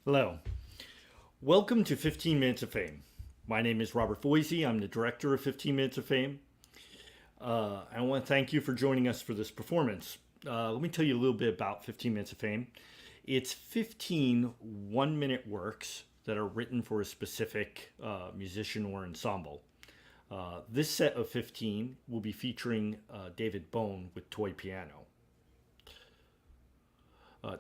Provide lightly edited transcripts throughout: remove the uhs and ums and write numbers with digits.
Hello. Welcome to 15 Minutes of Fame. My name is Robert Voisey. I'm the director of 15 Minutes of Fame. I want to thank you for joining us for this performance. Let me tell you a little bit about 15 Minutes of Fame. It's 15 one-minute works that are written for a specific musician or ensemble. This set of 15 will be featuring David Bohn with toy piano.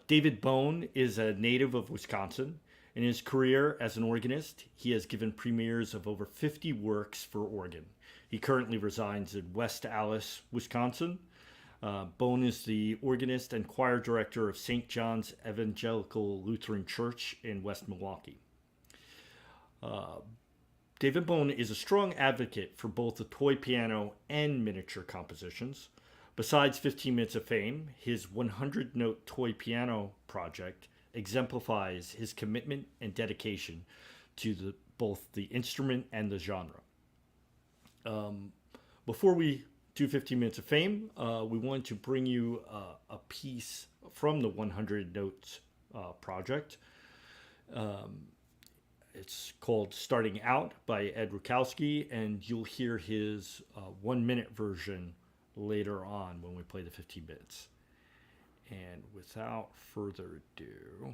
David Bohn is a native of Wisconsin. In his career as an organist, he has given premieres of over 50 works for organ. He currently resides in West Allis, Wisconsin. Bohn is the organist and choir director of St. John's Evangelical Lutheran Church in West Milwaukee. David Bohn is a strong advocate for both the toy piano and miniature compositions. Besides 15 Minutes of Fame, his 100-note toy piano project exemplifies his commitment and dedication to both the instrument and the genre. Before we do 15 Minutes of Fame, we wanted to bring you a piece from the 100 Notes project. It's called Starting Out by Ed Rukowski, and you'll hear his 1-minute version later on when we play the 15 minutes. And without further ado,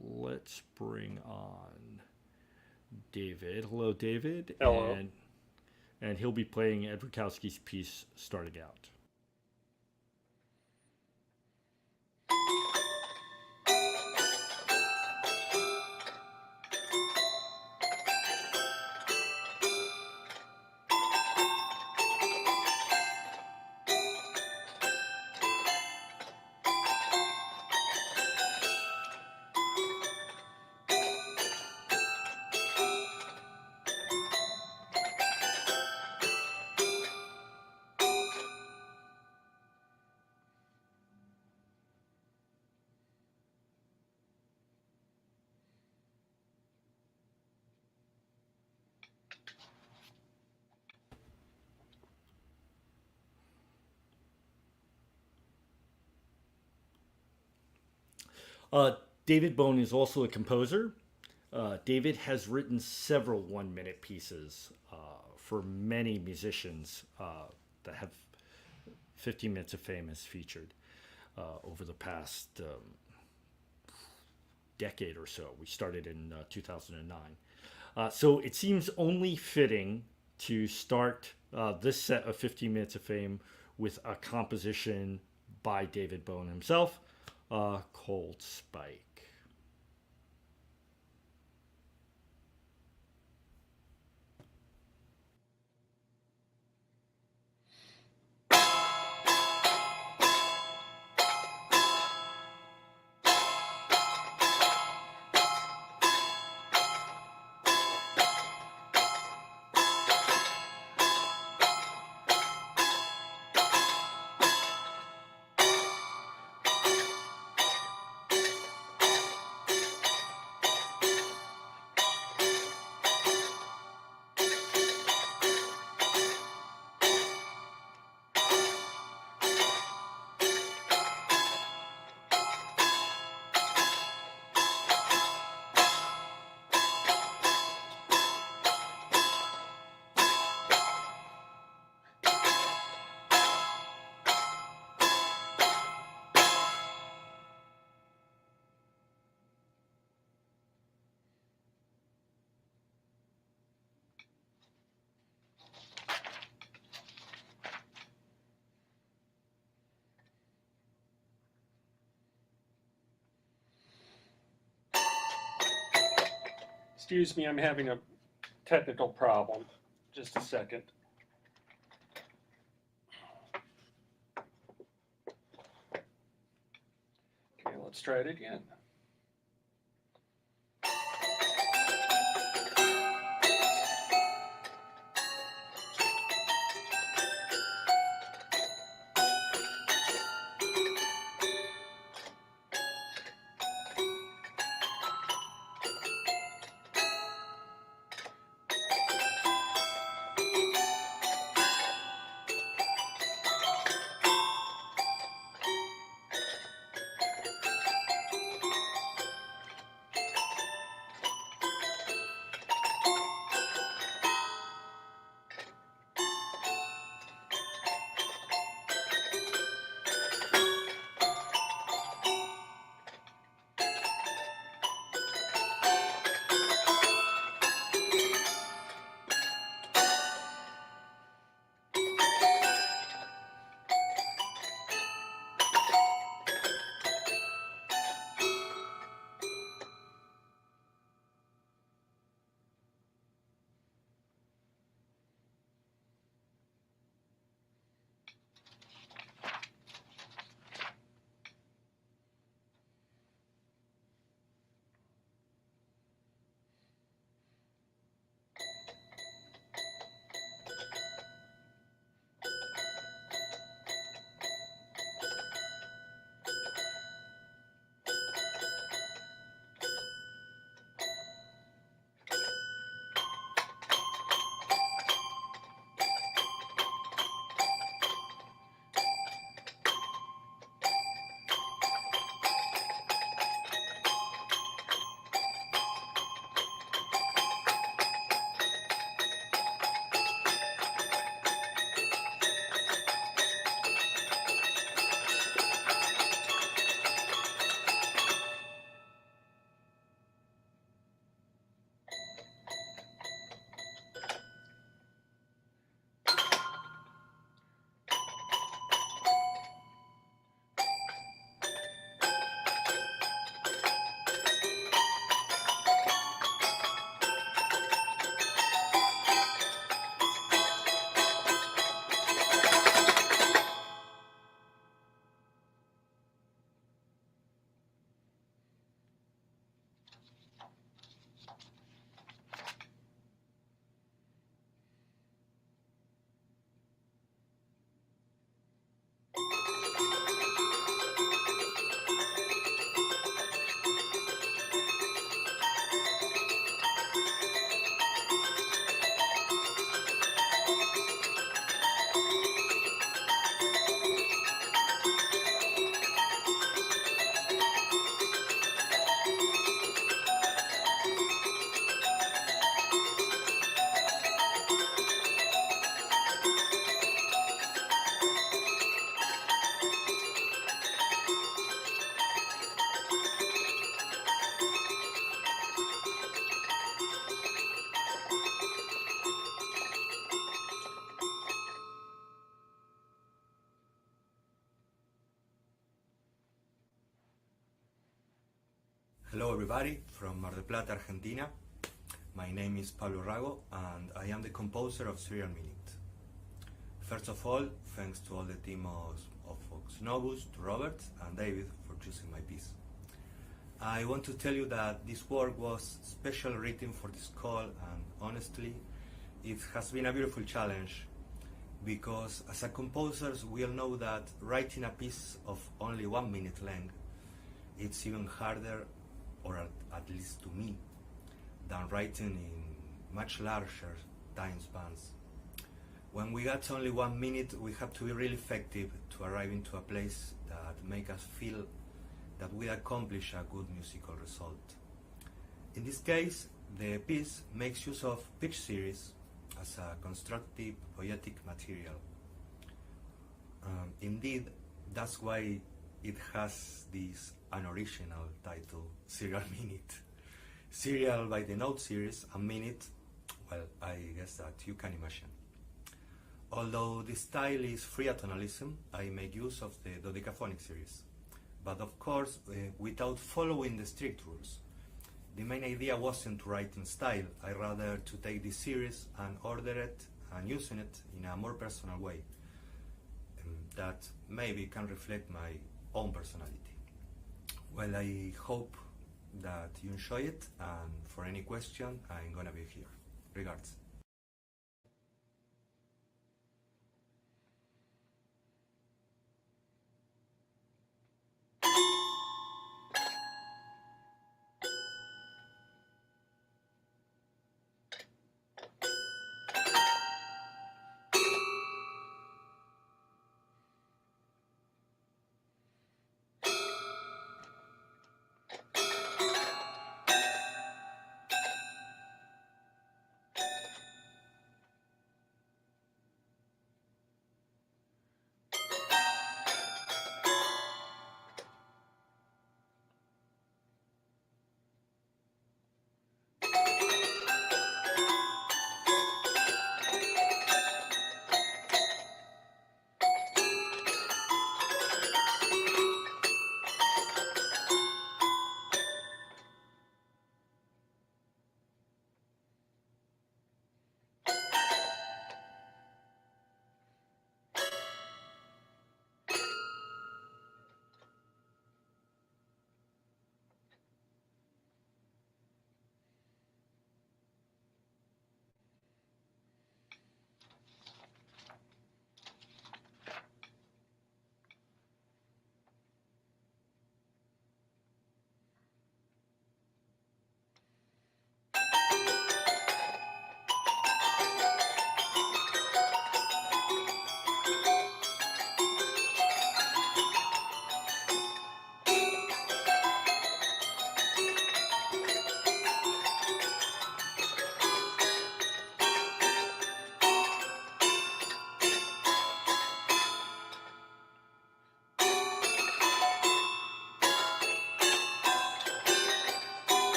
let's bring on David. Hello, David. Hello. And he'll be playing Ed Rukowski's piece, Starting Out. David Bohn is also a composer. David has written several 1-minute pieces for many musicians that have 15 Minutes of Fame has featured over the past decade or so. We started in 2009. So it seems only fitting to start this set of 15 Minutes of Fame with a composition by David Bohn himself, Cold Spike. Excuse me, I'm having a technical problem. Just a second. Okay, let's try it again. Hello everybody from Mar del Plata, Argentina. My name is Pablo Rago and I am the composer of Serial Minute. First of all, thanks to all the team of Vox Novus, to Robert and David for choosing my piece. I want to tell you that this work was special written for this call, and honestly, it has been a beautiful challenge because as a composers we all know that writing a piece of only 1 minute length, it's even harder, or at least to me, than writing in much larger time spans. When we got only 1 minute, we have to be really effective to arrive into a place that make us feel that we accomplish a good musical result. In this case, the piece makes use of pitch series as a constructive poetic material. Indeed, that's why it has this unoriginal title, Serial Minute. Serial by the note series, a minute, well, I guess that you can imagine. Although the style is free atonalism, I make use of the dodecaphonic series, but of course without following the strict rules. The main idea wasn't to write in style, I rather to take this series and order it and using it in a more personal way that maybe can reflect my own personality. Well, I hope that you enjoy it, and for any question, I'm gonna be here. Regards.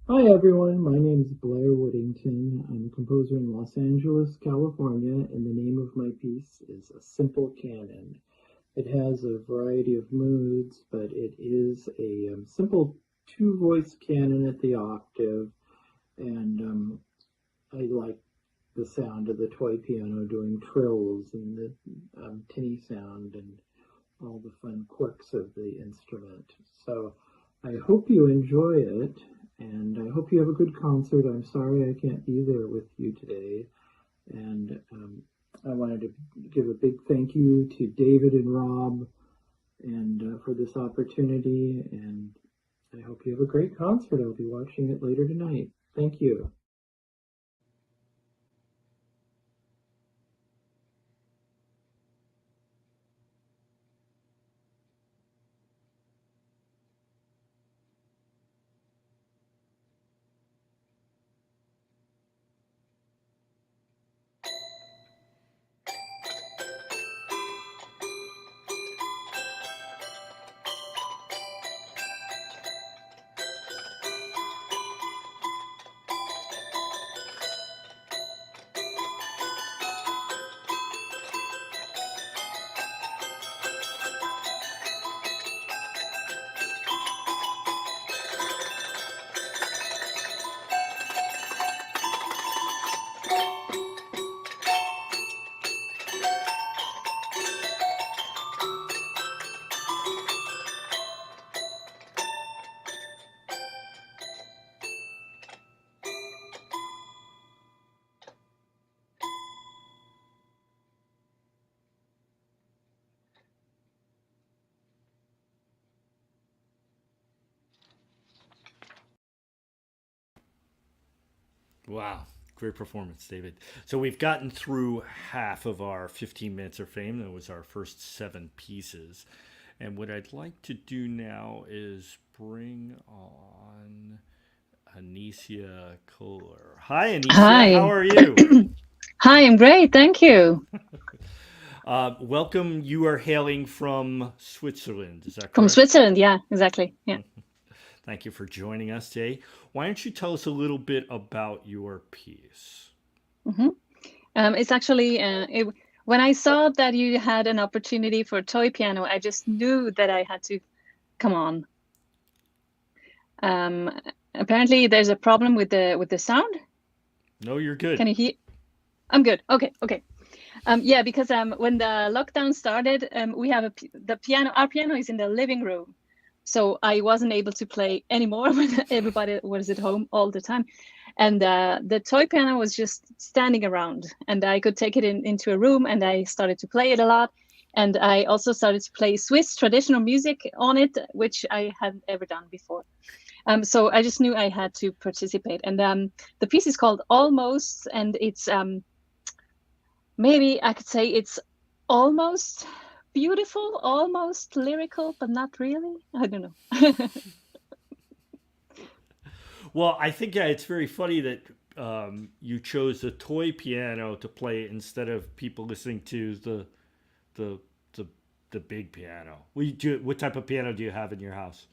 Hi everyone, my name is Blair Whittington. I'm a composer in Los Angeles, California, and the name of my piece is A Simple Canon. It has a variety of moods, but it is a simple two-voice canon at the octave, and I like the sound of the toy piano doing trills and the tinny sound and all the fun quirks of the instrument. So I hope you enjoy it, and I hope you have a good concert. I'm sorry I can't be there with you today. And I wanted to give a big thank you to David and Rob and for this opportunity. And I hope you have a great concert. I'll be watching it later tonight. Thank you. Wow. Great performance, David. So we've gotten through half of our 15 minutes of fame. That was our first 7 pieces. And what I'd like to do now is bring on Anicia Kohler. Hi, Anicia. Hi. How are you? Hi, I'm great. Thank you. Welcome. You are hailing from Switzerland. Is that correct? From Switzerland. Yeah, exactly. Yeah. Thank you for joining us today. Why don't you tell us a little bit about your piece? It's actually, when I saw that you had an opportunity for a toy piano, I just knew that I had to come on. Apparently, there's a problem with the sound. No, you're good. Can you hear? I'm good. Okay. Yeah, because when the lockdown started, we have the piano. Our piano is in the living room, so I wasn't able to play anymore when everybody was at home all the time, and the toy piano was just standing around, and I could take it into a room, and I started to play it a lot, and I also started to play Swiss traditional music on it, which I hadn't ever done before. So I just knew I had to participate, and the piece is called Almost, and it's maybe I could say it's almost beautiful, almost lyrical, but not really. I don't know. Well, I think it's very funny that you chose the toy piano to play instead of people listening to the big piano. What type of piano do you have in your house?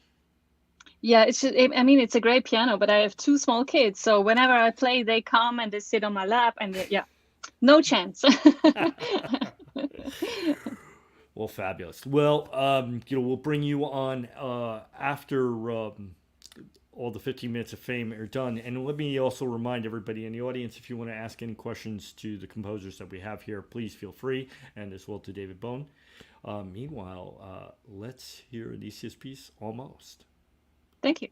Yeah, it's just, I mean, it's a great piano, but I have 2 small kids, so whenever I play, they come and they sit on my lap, and yeah, no chance. Well, fabulous. Well, we'll bring you on after all the 15 minutes of fame are done. And let me also remind everybody in the audience, if you want to ask any questions to the composers that we have here, please feel free, and as well to David Bohn. Meanwhile, let's hear Anicia's piece, Almost. Thank you.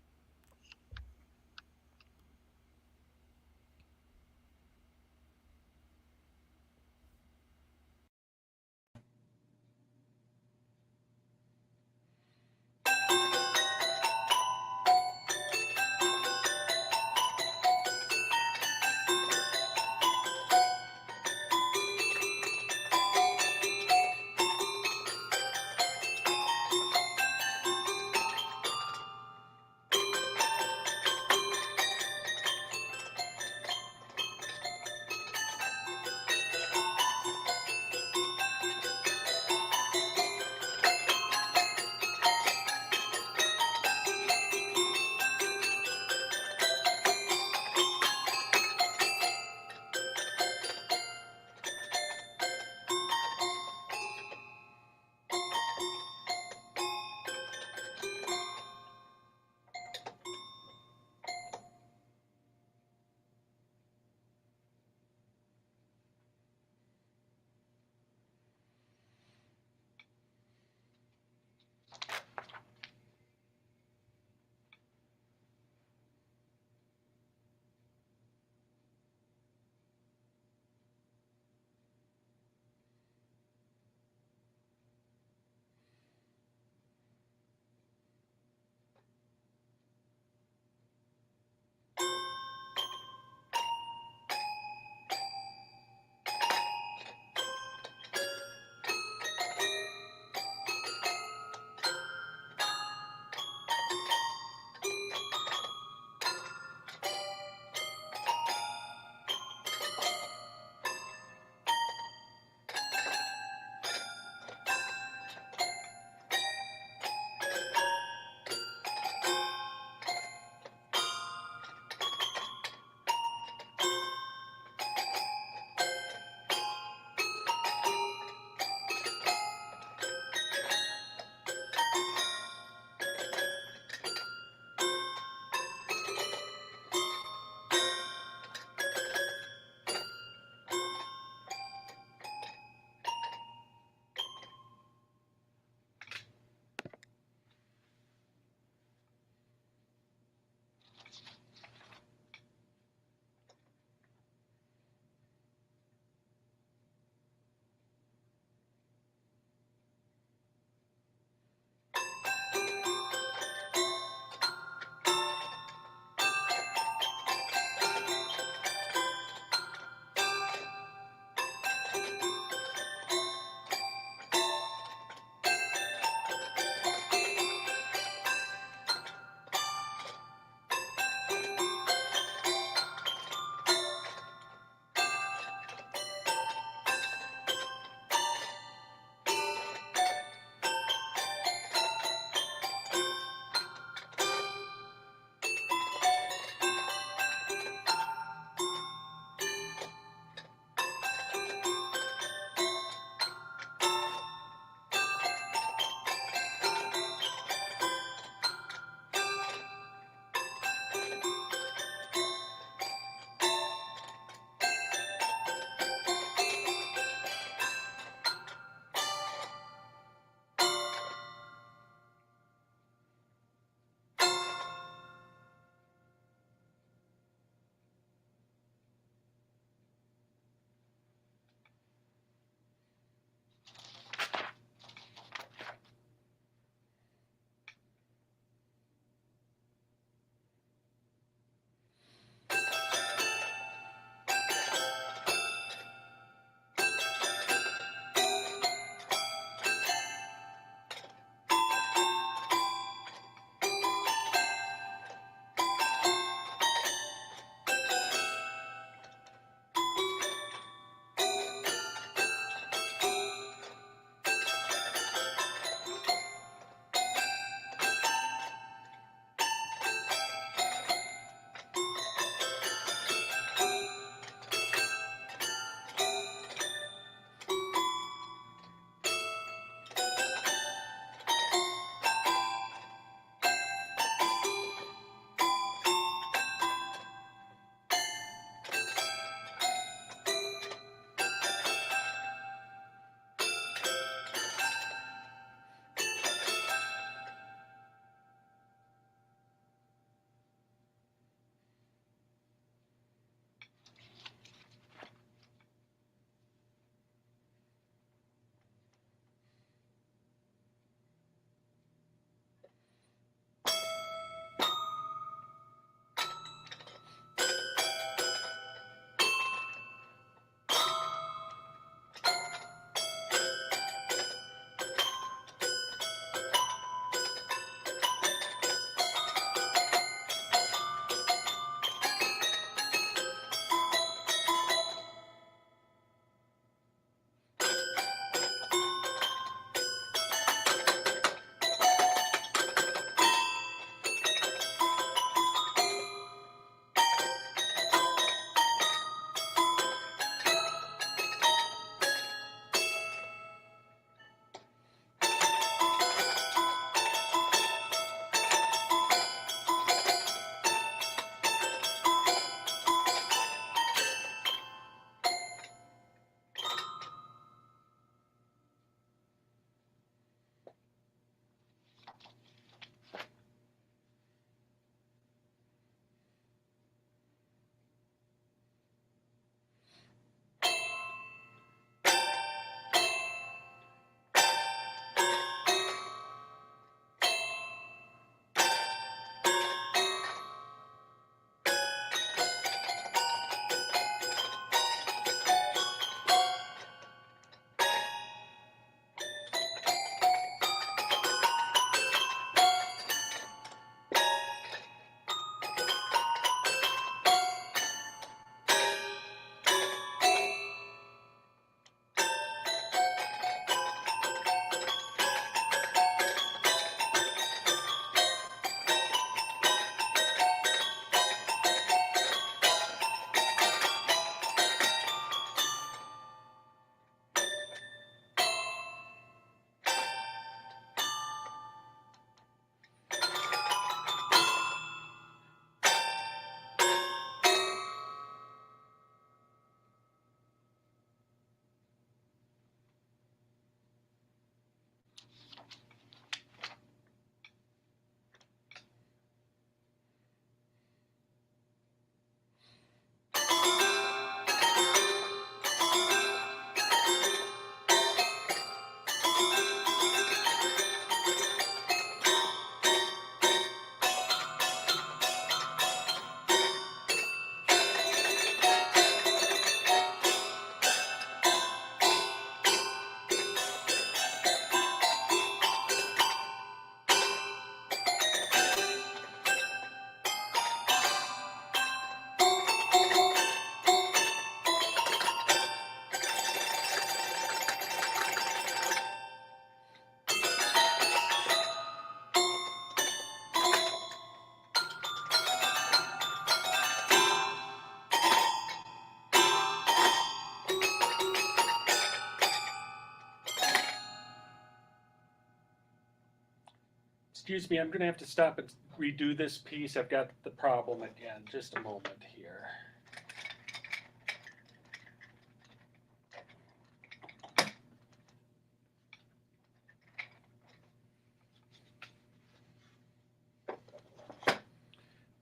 Excuse me, I'm going to have to stop and redo this piece. I've got the problem again. Just a moment here.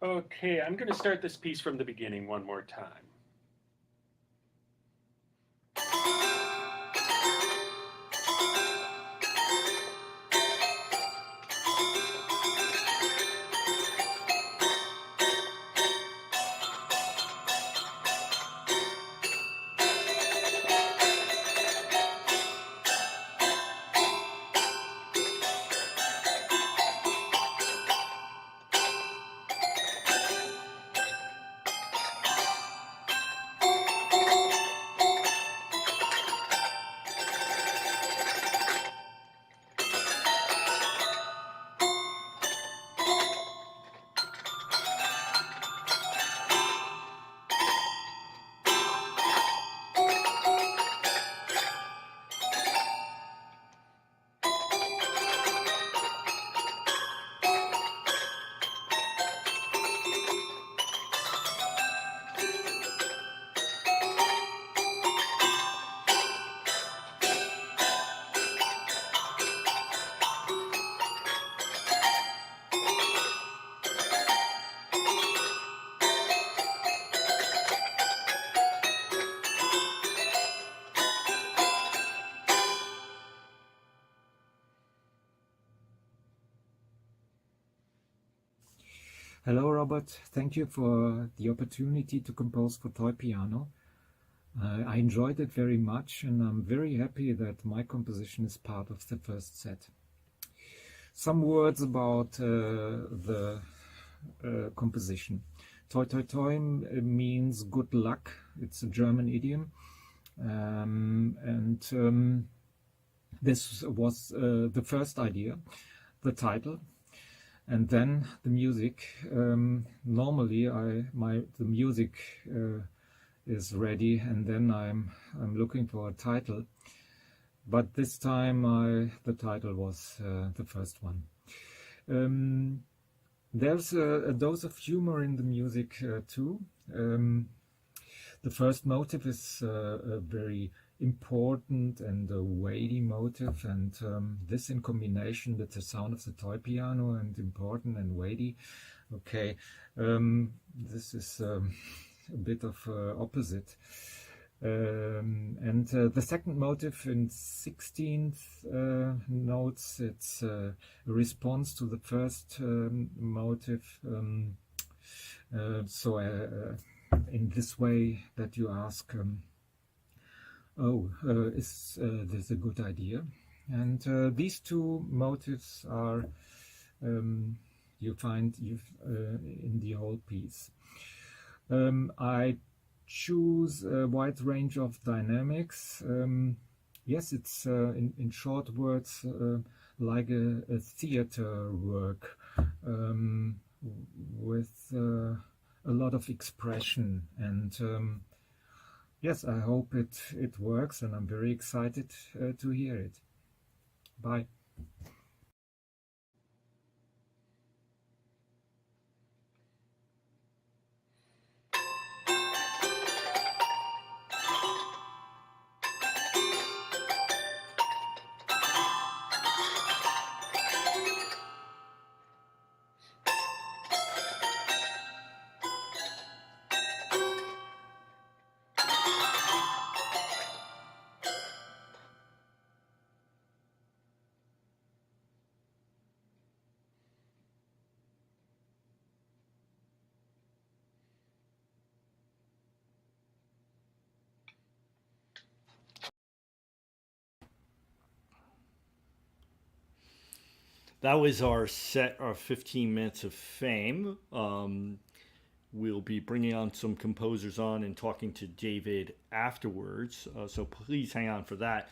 Okay, I'm going to start this piece from the beginning one more time. Hello, Robert. Thank you for the opportunity to compose for toy piano. I enjoyed it very much, and I'm very happy that my composition is part of the first set. Some words about the composition. Toi toi toi means good luck. It's a German idiom. This was the first idea, the title. And then the music. Normally, the music is ready, and then I'm looking for a title. But this time, the title was the first one. There's a dose of humor in the music too. The first motive is a very important and a weighty motive, and this in combination with the sound of the toy piano and important and weighty. Okay, this is a bit of opposite. The second motive in 16th notes, it's a response to the first motive. In this way that you ask, is this a good idea? And these two motives are you find in the whole piece. I choose a wide range of dynamics. Yes, it's in short words like a theater work with a lot of expression, and yes, I hope it works, and I'm very excited to hear it. Bye. That was our set, our 15 minutes of fame. We'll be bringing on some composers on and talking to David afterwards, so please hang on for that.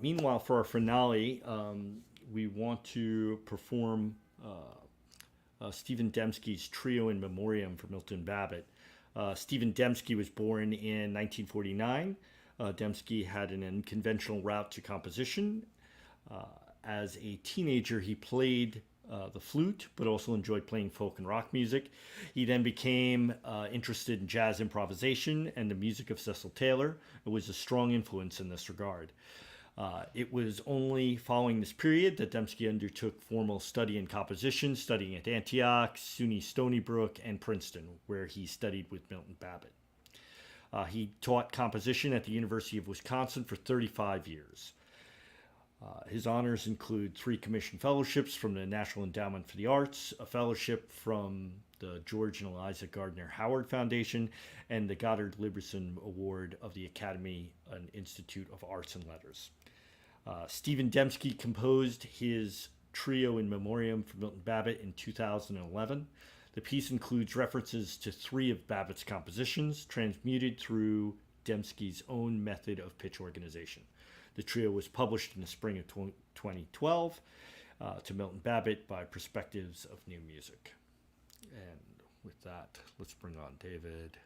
Meanwhile, for our finale, we want to perform Stephen Dembski's Trio in Memoriam for Milton Babbitt. Stephen Dembski was born in 1949. Dembski had an unconventional route to composition. As a teenager, he played the flute, but also enjoyed playing folk and rock music. He then became interested in jazz improvisation and the music of Cecil Taylor. It was a strong influence in this regard. It was only following this period that Dembski undertook formal study in composition, studying at Antioch, SUNY Stony Brook, and Princeton, where he studied with Milton Babbitt. He taught composition at the University of Wisconsin for 35 years. His honors include 3 commissioned fellowships from the National Endowment for the Arts, a fellowship from the George and Eliza Gardner Howard Foundation, and the Goddard Liberson Award of the Academy and Institute of Arts and Letters. Stephen Dembski composed his trio in memoriam for Milton Babbitt in 2011. The piece includes references to 3 of Babbitt's compositions, transmuted through Dembski's own method of pitch organization. The trio was published in the spring of 2012 to Milton Babbitt by Perspectives of New Music. And with that, let's bring on David.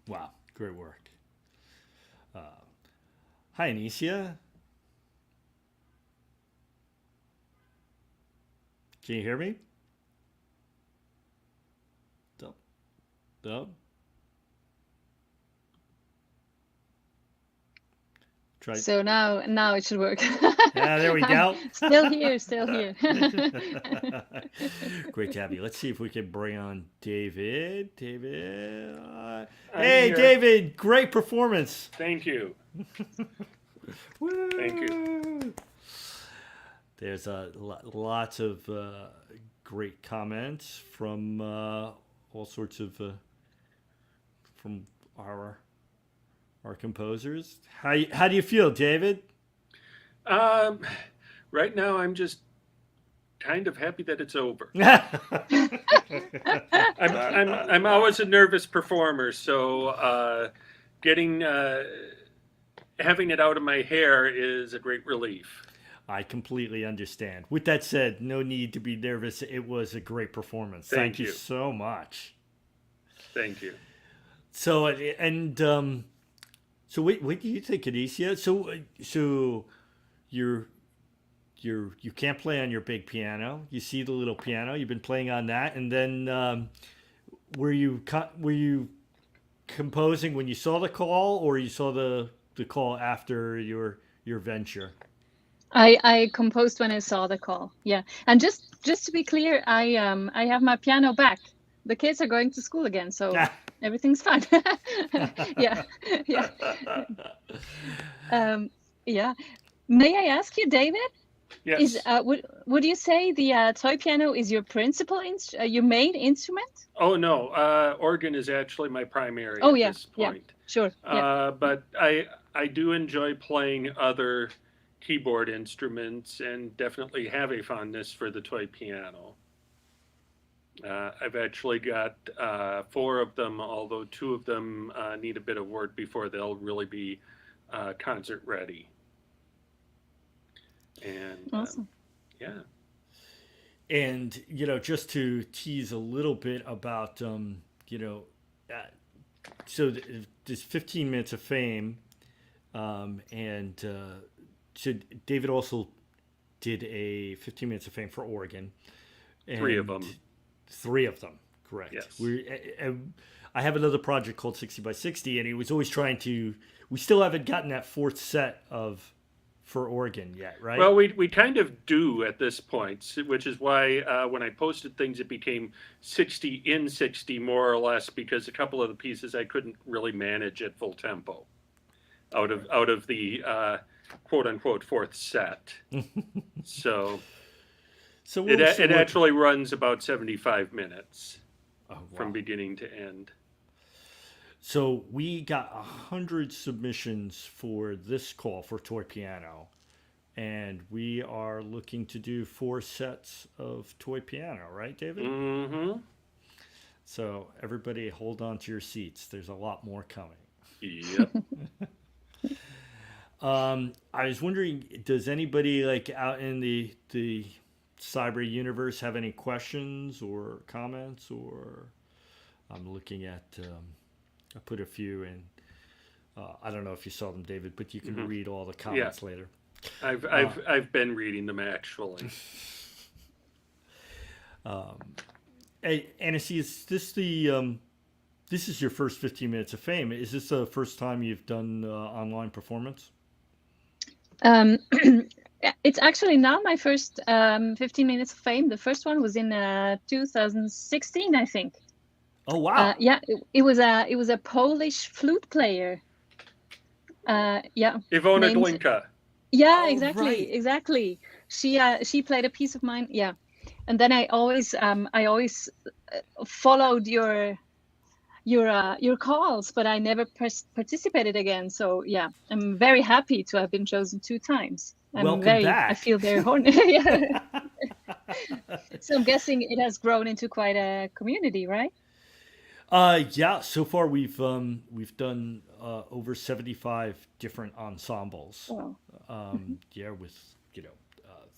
Wow, great work. Hi, Anicia. Can you hear me? Dub? Try. So now it should work. Yeah, there we go. Still here. Great to have you. Let's see if we can bring on David. Hey, here. David, great performance. Thank you. Thank you. There's lots of great comments from all sorts of from our composers. How do you feel, David? Right now, I'm just kind of happy that it's over. I'm always a nervous performer, so having it out of my hair is a great relief. I completely understand. With that said, no need to be nervous. It was a great performance. Thank you so much. Thank you. So so what do you think, Anisha? So you can't play on your big piano. You see the little piano. You've been playing on that, and then were you composing when you saw the call, or you saw the call after your venture? I composed when I saw the call. Yeah, and just to be clear, I have my piano back. The kids are going to school again, so everything's fine. Yeah. Yeah. May I ask you, David? Yes. Would you say the toy piano is your principal your main instrument? Oh no, organ is actually my primary at this point. Yeah, sure. But I do enjoy playing other keyboard instruments and definitely have a fondness for the toy piano. I've actually got 4 of them, although 2 of them need a bit of work before they'll really be concert ready. And awesome. Yeah. And just to tease a little bit about so this 15 minutes of fame, and so David also did a 15 minutes of fame for organ. 3 of them. 3 of them, correct. Yes. I have another project called 60 by 60, and he was always trying to. We still haven't gotten that 4th set for organ yet, right? Well, we kind of do at this point, which is why when I posted things, it became 60 in 60 more or less, because a couple of the pieces I couldn't really manage at full tempo out of the quote unquote 4th set. So it actually runs about 75 minutes from beginning to end. So we got 100 submissions for this call for toy piano, and we are looking to do 4 sets of toy piano, right, David? Mm-hmm. So everybody hold on to your seats. There's a lot more coming. Yep. I was wondering, does anybody out in the cyber universe have any questions or comments? Or I'm looking at... I put a few in. I don't know if you saw them, David, but you can read all the comments later. I've been reading them actually. Hey, Annecy, is this this is your first 15 minutes of fame? Is this the first time you've done online performance? It's actually not my first 15 minutes of fame. The first one was in 2016, I think. Oh wow! Yeah, it was a Polish flute player. Yeah. Ivona Glinka. Yeah, exactly. She played a piece of mine. Yeah, and then I always followed your calls, but I never participated again. So yeah, I'm very happy to have been chosen 2 times. Welcome back. I feel very honored. Yeah. So I'm guessing it has grown into quite a community, right? Yeah, so far we've done over 75 different ensembles. Wow. Yeah, with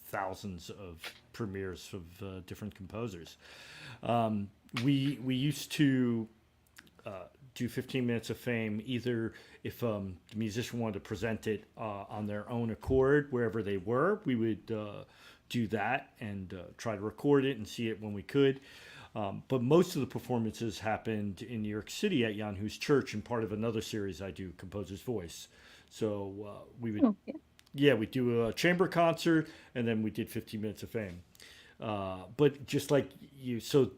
thousands of premieres of different composers. We used to do 15 minutes of fame either if the musician wanted to present it on their own accord wherever they were. We would do that and try to record it and see it when we could. But most of the performances happened in New York City at Jan Hus Church, and part of another series I do, Composer's Voice. So we would, we do a chamber concert, and then we did 15 minutes of fame. But just like you, so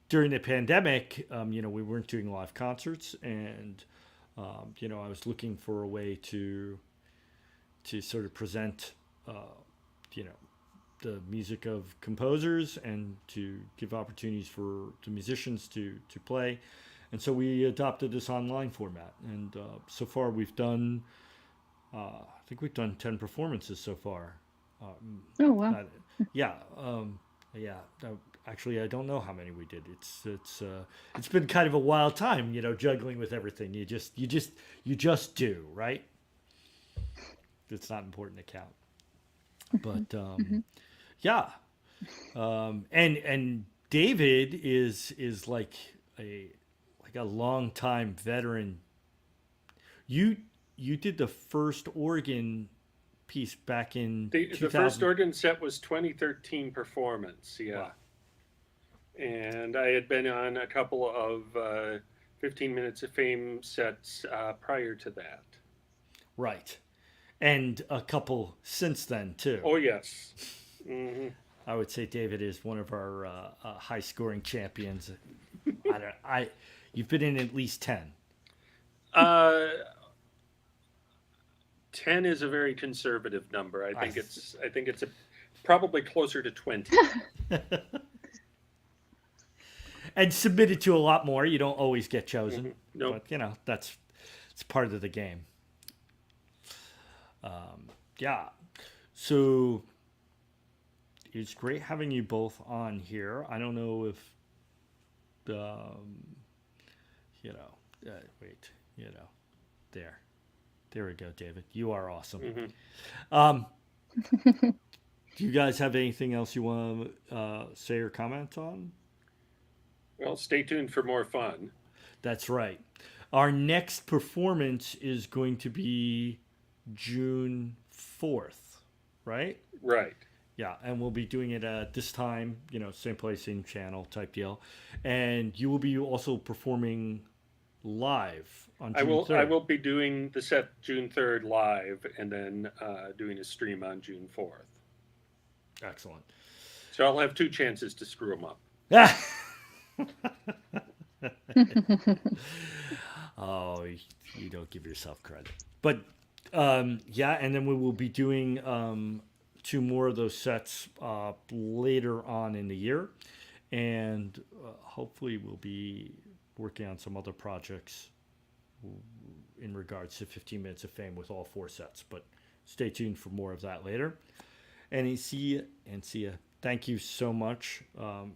during the pandemic, we weren't doing live concerts, and I was looking for a way to sort of present, the music of composers and to give opportunities for the musicians to play. And so we adopted this online format. And so far we've done, I think we've done 10 performances so far. Oh wow. Yeah. Actually, I don't know how many we did. It's been kind of a wild time, juggling with everything. You just do, right? It's not important to count. But yeah. And David is like a long time veteran. You did the first organ piece back in The 2000. first organ set was 2013 performance, yeah. Wow. And I had been on a couple of 15 Minutes of Fame sets prior to that. Right. And a couple since then, too. Oh, yes. Mm-hmm. I would say David is one of our high-scoring champions. You've been in at least 10. 10 is a very conservative number. I think it's probably closer to 20. And submitted to a lot more. You don't always get chosen. Mm-hmm. Nope. But it's part of the game. Yeah. So it's great having you both on here. I don't know if there we go, David. You are awesome. Mm-hmm. Do you guys have anything else you want to say or comment on? Well, stay tuned for more fun. That's right. Our next performance is going to be June 4th, right? Right. Yeah, and we'll be doing it at this time, same place, same channel type deal. And you will be also performing live on June 3rd. I will be doing the set June 3rd live and then doing a stream on June 4th. Excellent. So I'll have 2 chances to screw them up. Oh, you don't give yourself credit. But yeah, and then we will be doing 2 more of those sets later on in the year. And hopefully we'll be working on some other projects in regards to 15 Minutes of Fame with all 4 sets. But stay tuned for more of that later. And see ya. Thank you so much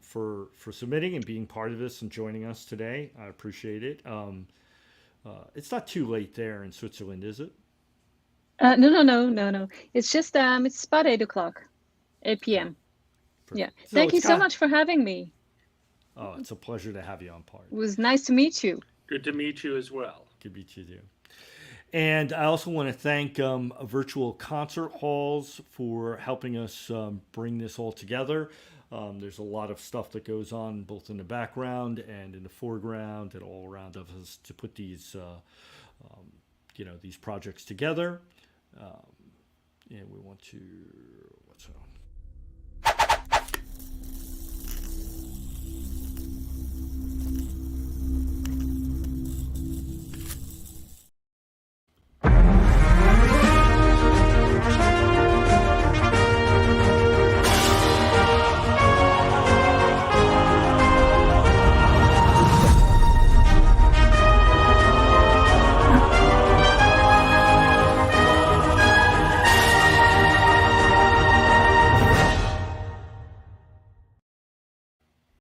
for submitting and being part of this and joining us today. I appreciate it. It's not too late there in Switzerland, is it? No. It's just it's about 8 p.m. Yeah. So Thank you it's so much for having me. Oh, it's a pleasure to have you on part. It was nice to meet you. Good to meet you as well. Good to meet you too. And I also want to thank Virtual Concert Halls for helping us bring this all together. There's a lot of stuff that goes on both in the background and in the foreground and all around of us to put these, these projects together. And we want to,